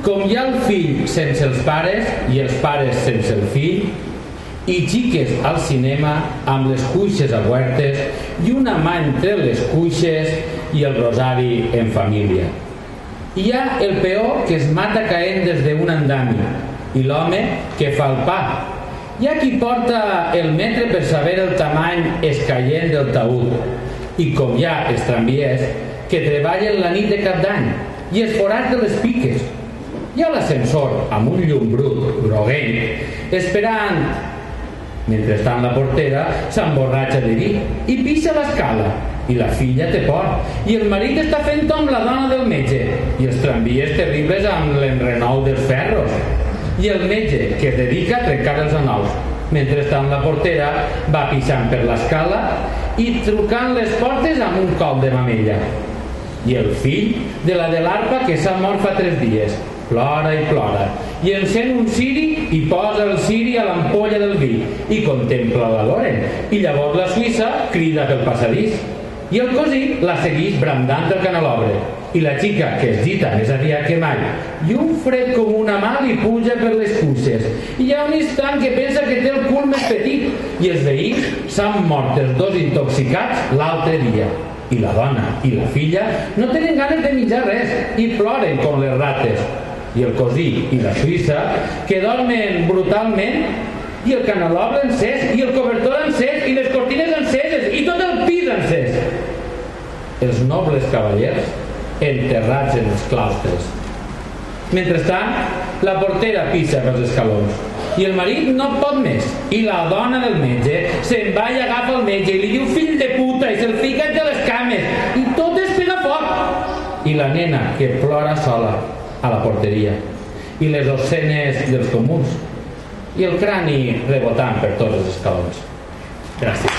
Com hi ha el fill sense els pares i els pares sense el fill, i xiques al cinema amb les cuixes obertes i una mà entre les cuixes i el rosari en família. Hi ha el peó que es mata caent des d'un andami i l'home que fa el pa. Hi ha qui porta el metre per saber el tamany escaient del taüt, i com hi ha els tramviers que treballen la nit de cap d'any i els forats de les piques. Hi ha l'ascensor amb un llum brut groguenc esperant. Mentrestant la portera s'emborratxa de vi i pixa l'escala, i la filla té por, i el marit està fent amb la dona del metge, i els tramvies terribles amb l'enrenou dels ferros, i el metge que es dedica a trencar els anous. Mentrestant la portera va pixant per l'escala i trucant les portes amb un cop de mamella. I el fill de la de l'arpa que s'ha mort fa 3 dies plora i plora, i encén un ciri i posa el ciri a l'ampolla del vi i contempla la Loren, i llavors la Suïssa crida pel passadís, i el cosí la segueix brandant el canelobre, i la xica, que es gita més aviat que mai, i un fred com una mà li puja per les cuixes, i hi ha un instant que pensa que té el cul més petit, i els veïns s'han mort els 2 intoxicats l'altre dia, i la dona i la filla no tenen ganes de menjar res i ploren com les rates, i el cosí i la Suïssa que dormen brutalment, i el canelobre encès, i el cobertor encès, i les cortines enceses, i tot el pis encès. Els nobles cavallers enterrats en els claustres. Mentrestant, la portera pissa pels escalons, i el marit no pot més, i la dona del metge se'n va i agafa el metge i li diu fill de puta i se'l fica entre les cames, i tot es pega foc. I la nena que plora sola a la porteria, i les escenes dels comuns, i el crani rebotant per tots els escalons. Gràcies.